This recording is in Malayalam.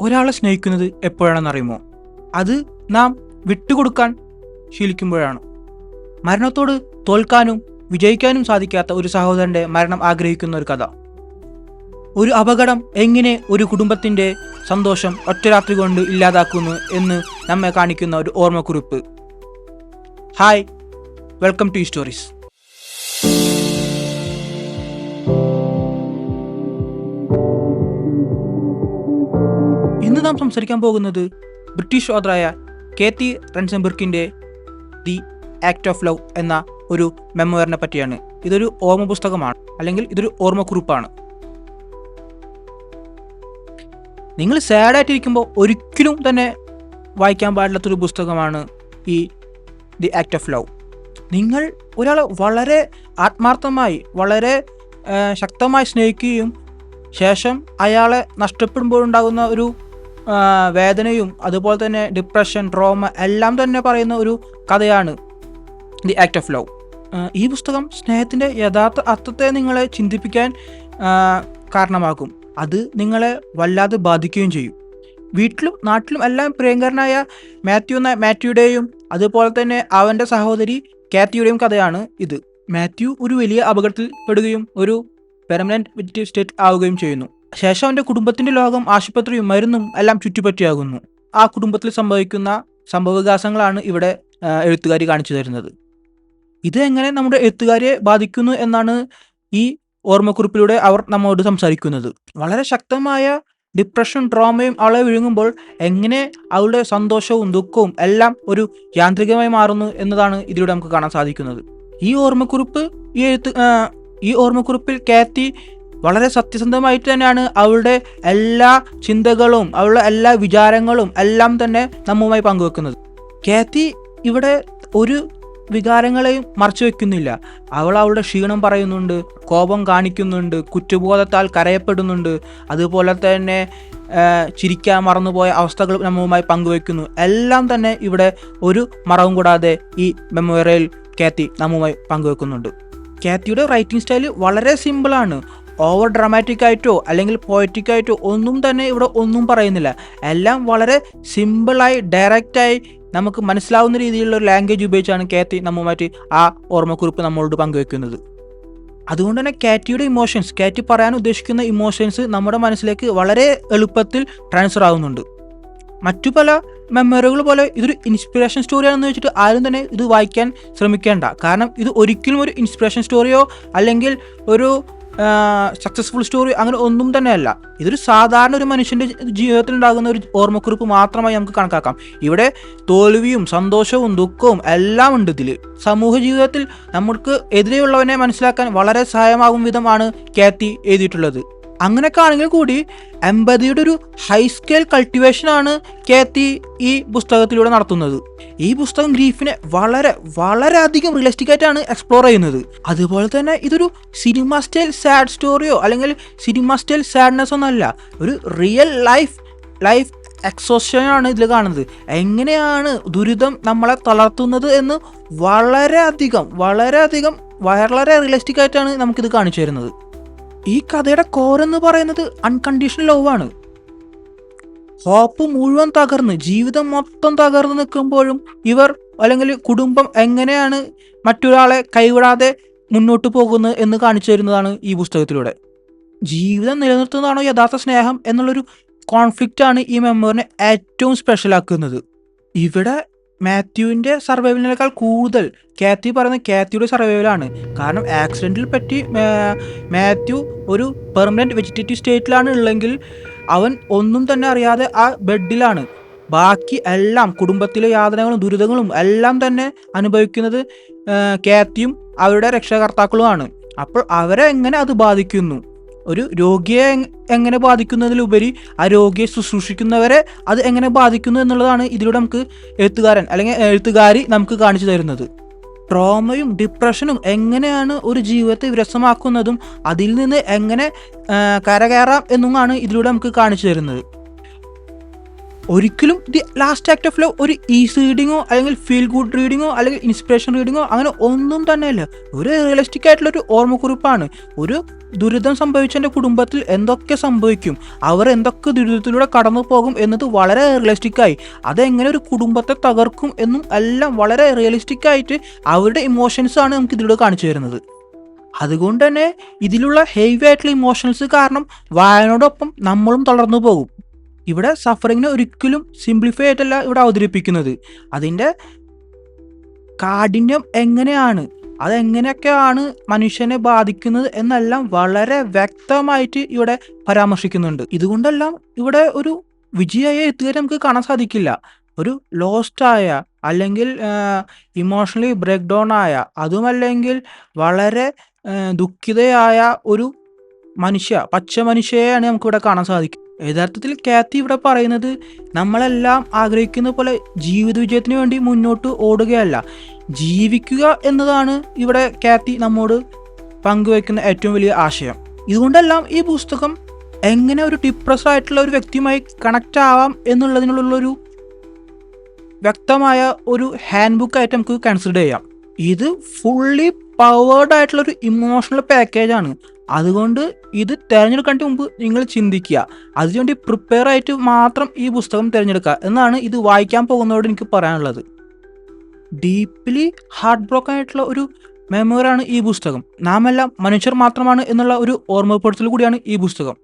ഒരാളെ സ്നേഹിക്കുന്നത് എപ്പോഴാണെന്നറിയുമോ? അത് നാം വിട്ടുകൊടുക്കാൻ ശീലിക്കുമ്പോഴാണ്. മരണത്തോട് തോൽക്കാനും വിജയിക്കാനും സാധിക്കാത്ത ഒരു സഹോദരൻ്റെ മരണം ആഗ്രഹിക്കുന്ന ഒരു കഥ. ഒരു അപകടം എങ്ങനെ ഒരു കുടുംബത്തിൻ്റെ സന്തോഷം ഒറ്റ രാത്രി കൊണ്ട് ഇല്ലാതാക്കുന്നു എന്ന് നമ്മെ കാണിക്കുന്ന ഒരു ഓർമ്മക്കുറിപ്പ്. Hi, welcome to stories. ഇന്ന് നാം സംസാരിക്കാൻ പോകുന്നത് ബ്രിട്ടീഷ് ഓഥറായ കാത്തി റെൻസൻബർഗിൻ്റെ ദി ആക്ട് ഓഫ് ലവ് എന്ന ഒരു മെമ്മോയറിനെ പറ്റിയാണ്. ഇതൊരു ഓർമ്മ പുസ്തകമാണ്, അല്ലെങ്കിൽ ഇതൊരു ഓർമ്മക്കുറിപ്പാണ്. നിങ്ങൾ സാഡായിട്ടിരിക്കുമ്പോൾ ഒരിക്കലും തന്നെ വായിക്കാൻ പാടില്ലാത്തൊരു പുസ്തകമാണ് ഈ ദി ആക്ട് ഓഫ് ലവ്. നിങ്ങൾ ഒരാളെ വളരെ ആത്മാർത്ഥമായി, വളരെ ശക്തമായി സ്നേഹിക്കുകയും ശേഷം അയാളെ നഷ്ടപ്പെടുമ്പോഴുണ്ടാകുന്ന ഒരു വേദനയും അതുപോലെ തന്നെ ഡിപ്രഷൻ, ട്രോമ എല്ലാം തന്നെ പറയുന്ന ഒരു കഥയാണ് ദി ആക്ട് ഓഫ് ലവ്. ഈ പുസ്തകം സ്നേഹത്തിൻ്റെ യഥാർത്ഥ അർത്ഥത്തെ നിങ്ങളെ ചിന്തിപ്പിക്കാൻ കാരണമാകും. അത് നിങ്ങളെ വല്ലാതെ ബാധിക്കുകയും ചെയ്യും. വീട്ടിലും നാട്ടിലും എല്ലാം പ്രിയങ്കരനായ മാത്യുയുടെയും അതുപോലെ തന്നെ അവൻ്റെ സഹോദരി കാത്തിയുടെയും കഥയാണ് ഇത്. മാത്യു ഒരു വലിയ അപകടത്തിൽ പെടുകയും ഒരു പെർമനന്റ് വെജിറ്റേറ്റീവ് സ്റ്റേറ്റ് ആവുകയും ചെയ്യുന്നു. ശേഷം അവൻ്റെ കുടുംബത്തിൻ്റെ ലോകം ആശുപത്രിയും മരുന്നും എല്ലാം ചുറ്റിപ്പറ്റിയാകുന്നു. ആ കുടുംബത്തിൽ സംഭവിക്കുന്ന സംഭവവികാസങ്ങളാണ് ഇവിടെ എഴുത്തുകാരി കാണിച്ചു തരുന്നത്. ഇത് എങ്ങനെ നമ്മുടെ എഴുത്തുകാരിയെ ബാധിക്കുന്നു എന്നാണ് ഈ ഓർമ്മക്കുറിപ്പിലൂടെ അവർ നമ്മോട് സംസാരിക്കുന്നത്. വളരെ ശക്തമായ ഡിപ്രഷൻ, ട്രോമയും അവളെ വിഴുങ്ങുമ്പോൾ എങ്ങനെ അവളുടെ സന്തോഷവും ദുഃഖവും എല്ലാം ഒരു യാന്ത്രികമായി മാറുന്നു എന്നതാണ് ഇതിലൂടെ നമുക്ക് കാണാൻ സാധിക്കുന്നത്. ഈ ഓർമ്മക്കുറിപ്പിൽ കാത്തി വളരെ സത്യസന്ധമായിട്ട് തന്നെയാണ് അവളുടെ എല്ലാ ചിന്തകളും അവളുടെ എല്ലാ വിചാരങ്ങളും എല്ലാം തന്നെ നമ്മുമായി പങ്കുവെക്കുന്നത്. കാത്തി ഇവിടെ ഒരു വികാരങ്ങളെയും മറച്ചു വെക്കുന്നില്ല. അവൾ അവളുടെ ക്ഷീണം പറയുന്നുണ്ട്, കോപം കാണിക്കുന്നുണ്ട്, കുറ്റബോധത്താൽ കരയപ്പെടുന്നുണ്ട്, അതുപോലെ തന്നെ ചിരിക്കാൻ മറന്നുപോയ അവസ്ഥകൾ നമ്മുമായി പങ്കുവെക്കുന്നു. എല്ലാം തന്നെ ഇവിടെ ഒരു മറവും കൂടാതെ ഈ മെമ്മോറിയൽ കാത്തി നമ്മുമായി പങ്കുവെക്കുന്നുണ്ട്. കാത്തിയുടെ റൈറ്റിംഗ് സ്റ്റൈൽ വളരെ സിമ്പിളാണ്. ഓവർ ഡ്രാമാറ്റിക് ആയിട്ടോ അല്ലെങ്കിൽ പോയറ്റിക് ആയിട്ടോ ഒന്നും തന്നെ ഇവിടെ ഒന്നും പറയുന്നില്ല. എല്ലാം വളരെ സിമ്പിളായി ഡയറക്റ്റായി നമുക്ക് മനസ്സിലാവുന്ന രീതിയിലുള്ള ഒരു ലാംഗ്വേജ് ഉപയോഗിച്ചാണ് കാത്തി നമ്മുമായിട്ട് ആ ഓർമ്മക്കുറിപ്പ് നമ്മളോട് പങ്കുവെക്കുന്നത്. അതുകൊണ്ട് തന്നെ കാറ്റി പറയാൻ ഉദ്ദേശിക്കുന്ന ഇമോഷൻസ് നമ്മുടെ മനസ്സിലേക്ക് വളരെ എളുപ്പത്തിൽ ട്രാൻസ്ഫർ ആവുന്നുണ്ട്. മറ്റു പല മെമ്മറികൾ പോലെ ഇതൊരു ഇൻസ്പിറേഷൻ സ്റ്റോറിയാണെന്ന് വെച്ചിട്ട് ആരും തന്നെ ഇത് വായിക്കാൻ ശ്രമിക്കേണ്ട. കാരണം ഇത് ഒരിക്കലും ഒരു ഇൻസ്പിറേഷൻ സ്റ്റോറിയോ അല്ലെങ്കിൽ ഒരു സക്സസ്ഫുൾ സ്റ്റോറി അങ്ങനെ ഒന്നും തന്നെയല്ല. ഇതൊരു സാധാരണ ഒരു മനുഷ്യൻ്റെ ജീവിതത്തിൽ ഉണ്ടാകുന്ന ഒരു ഓർമ്മക്കുറിപ്പ് മാത്രമായി നമുക്ക് കണക്കാക്കാം. ഇവിടെ തോൽവിയും സന്തോഷവും ദുഃഖവും എല്ലാം ഉണ്ട്. ഇതിൽ സമൂഹ ജീവിതത്തിൽ നമുക്ക് എതിരെയുള്ളവനെ മനസ്സിലാക്കാൻ വളരെ സഹായമാകും വിധമാണ് കാത്തി എഴുതിയിട്ടുള്ളത്. അങ്ങനെയൊക്കെ ആണെങ്കിൽ കൂടി എമ്പതിയുടെ ഒരു ഹൈ സ്കെയിൽ കൾട്ടിവേഷനാണ് കാത്തി ഈ പുസ്തകത്തിലൂടെ നടത്തുന്നത്. ഈ പുസ്തകം ഗ്രീഫിനെ വളരെ വളരെയധികം റിയലിസ്റ്റിക് ആയിട്ടാണ് എക്സ്പ്ലോർ ചെയ്യുന്നത്. അതുപോലെ തന്നെ ഇതൊരു സിനിമ സ്റ്റൈൽ സാഡ് സ്റ്റോറിയോ അല്ലെങ്കിൽ സിനിമ സ്റ്റൈൽ സാഡ്നെസ് ഒന്നല്ല, ഒരു റിയൽ ലൈഫ് എക്സോഷനാണ് ഇതിൽ കാണുന്നത്. എങ്ങനെയാണ് ദുരിതം നമ്മളെ തളർത്തുന്നത് എന്ന് വളരെയധികം വളരെ റിയലിസ്റ്റിക് ആയിട്ടാണ് നമുക്കിത് കാണിച്ചു തരുന്നത്. ഈ കഥയുടെ കോരെന്ന് പറയുന്നത് അൺകണ്ടീഷണൽ ലവ് ആണ്. ഹോപ്പ് മുഴുവൻ തകർന്ന്, ജീവിതം മൊത്തം തകർന്ന് നിൽക്കുമ്പോഴും ഇവർ അല്ലെങ്കിൽ കുടുംബം എങ്ങനെയാണ് മറ്റൊരാളെ കൈവിടാതെ മുന്നോട്ട് പോകുന്നത് എന്ന് കാണിച്ചു തരുന്നതാണ് ഈ പുസ്തകത്തിലൂടെ. ജീവിതം നിലനിർത്തുന്നതാണോ യഥാർത്ഥ സ്നേഹം എന്നുള്ളൊരു കോൺഫ്ലിക്റ്റാണ് ഈ മെമ്മറിനെ ഏറ്റവും സ്പെഷ്യലാക്കുന്നത്. ഇവിടെ മാത്യുവിൻ്റെ സർവൈവലിനേക്കാൾ കൂടുതൽ കാത്തി പറയുന്ന കാത്തിയുടെ സർവൈവലാണ്. കാരണം ആക്സിഡൻറ്റിൽ പറ്റി മാത്യു ഒരു പെർമനൻറ്റ് വെജിറ്റേറ്റീവ് സ്റ്റേറ്റിലാണ് ഉള്ളെങ്കിൽ അവൻ ഒന്നും തന്നെ അറിയാതെ ആ ബെഡിലാണ്. ബാക്കി എല്ലാം കുടുംബത്തിലെ യാതനകളും ദുരിതങ്ങളും എല്ലാം തന്നെ അനുഭവിക്കുന്നത് കാത്തിയും അവരുടെ രക്ഷകർത്താക്കളുമാണ്. അപ്പോൾ അവരെ എങ്ങനെ അത് ബാധിക്കുന്നു, ഒരു രോഗിയെ എങ്ങനെ ബാധിക്കുന്നതിലുപരി ആ രോഗിയെ ശുശ്രൂഷിക്കുന്നവരെ അത് എങ്ങനെ ബാധിക്കുന്നു എന്നുള്ളതാണ് ഇതിലൂടെ നമുക്ക് എഴുത്തുകാരി നമുക്ക് കാണിച്ചു തരുന്നത്. ട്രോമയും ഡിപ്രഷനും എങ്ങനെയാണ് ഒരു ജീവിതത്തെ വിരസമാക്കുന്നതും അതിൽ നിന്ന് എങ്ങനെ കരകയറാം എന്നുമാണ് ഇതിലൂടെ നമുക്ക് കാണിച്ചു തരുന്നത്. ഒരിക്കലും the last act of love ഒരു ഈസി റീഡിങ്ങോ അല്ലെങ്കിൽ ഫീൽ ഗുഡ് റീഡിങ്ങോ അല്ലെങ്കിൽ ഇൻസ്പിറേഷൻ റീഡിങ്ങോ അങ്ങനെ ഒന്നും തന്നെയല്ല. ഒരു റിയലിസ്റ്റിക് ആയിട്ടുള്ള ഒരു ഓർമ്മക്കുറിപ്പാണ്. ഒരു ദുരിതം സംഭവിച്ചതിൻ്റെ കുടുംബത്തിൽ എന്തൊക്കെ സംഭവിക്കും, അവർ എന്തൊക്കെ ദുരിതത്തിലൂടെ കടന്നു പോകും എന്നത് വളരെ റിയലിസ്റ്റിക്കായി, അതെങ്ങനെ ഒരു കുടുംബത്തെ തകർക്കും എന്നും എല്ലാം വളരെ റിയലിസ്റ്റിക് ആയിട്ട് അവരുടെ ഇമോഷൻസാണ് നമുക്ക് ഇതിലൂടെ കാണിച്ചു തരുന്നത്. അതുകൊണ്ട് തന്നെ ഇതിലുള്ള ഹെവി ആയിട്ടുള്ള ഇമോഷൻസ് കാരണം വായനയോടൊപ്പം നമ്മളും തളർന്നു പോകും. ഇവിടെ സഫറിങ്ങിനെ ഒരിക്കലും സിംപ്ലിഫൈ ആയിട്ടല്ല ഇവിടെ അവതരിപ്പിക്കുന്നത്. അതിൻ്റെ കാഠിന്യം എങ്ങനെയാണ്, അതെങ്ങനെയൊക്കെയാണ് മനുഷ്യനെ ബാധിക്കുന്നത് എന്നെല്ലാം വളരെ വ്യക്തമായിട്ട് ഇവിടെ പരാമർശിക്കുന്നുണ്ട്. ഇതുകൊണ്ടെല്ലാം ഇവിടെ ഒരു വിജയായ എഴുത്തുകാരെ നമുക്ക് കാണാൻ സാധിക്കില്ല. ഒരു ലോസ്റ്റായ അല്ലെങ്കിൽ ഇമോഷണലി ബ്രേക്ക് ഡൗൺ ആയ, അതുമല്ലെങ്കിൽ വളരെ ദുഃഖിതയായ ഒരു പച്ച മനുഷ്യയെയാണ് നമുക്കിവിടെ കാണാൻ സാധിക്കും. യഥാർത്ഥത്തിൽ കാത്തി ഇവിടെ പറയുന്നത് നമ്മളെല്ലാം ആഗ്രഹിക്കുന്ന പോലെ ജീവിത വിജയത്തിന് വേണ്ടി മുന്നോട്ട് ഓടുകയല്ല, ജീവിക്കുക എന്നതാണ് ഇവിടെ കാത്തി നമ്മോട് പങ്കുവയ്ക്കുന്ന ഏറ്റവും വലിയ ആശയം. ഇതുകൊണ്ടെല്ലാം ഈ പുസ്തകം എങ്ങനെ ഒരു ഡിപ്രസ്ഡ് ആയിട്ടുള്ള ഒരു വ്യക്തിയുമായി കണക്റ്റ് ആവാം എന്നുള്ളതിനുള്ളൊരു വ്യക്തമായ ഒരു ഹാൻഡ് ബുക്ക് ആയിട്ട് നമുക്ക് കൺസിഡർ ചെയ്യാം. ഇത് ഫുള്ളി പവേർഡ് ആയിട്ടുള്ളൊരു ഇമോഷണൽ പാക്കേജാണ്. അതുകൊണ്ട് ഇത് തിരഞ്ഞെടുക്കേണ്ട മുമ്പ് നിങ്ങൾ ചിന്തിക്കുക, അതിനുവേണ്ടി പ്രിപ്പയർ ആയിട്ട് മാത്രം ഈ പുസ്തകം തിരഞ്ഞെടുക്കുക എന്നാണ് ഇത് വായിക്കാൻ പോകുന്നതോട് എനിക്ക് പറയാനുള്ളത്. ഡീപ്ലി ഹാർട്ട് ബ്രോക്കൺ ആയിട്ടുള്ള ഒരു മെമ്മറിയാണ് ഈ പുസ്തകം. നാം എല്ലാം മനുഷ്യർ മാത്രമാണ് എന്നുള്ള ഒരു ഓർമ്മപ്പെടുത്തൽ കൂടിയാണ് ഈ പുസ്തകം.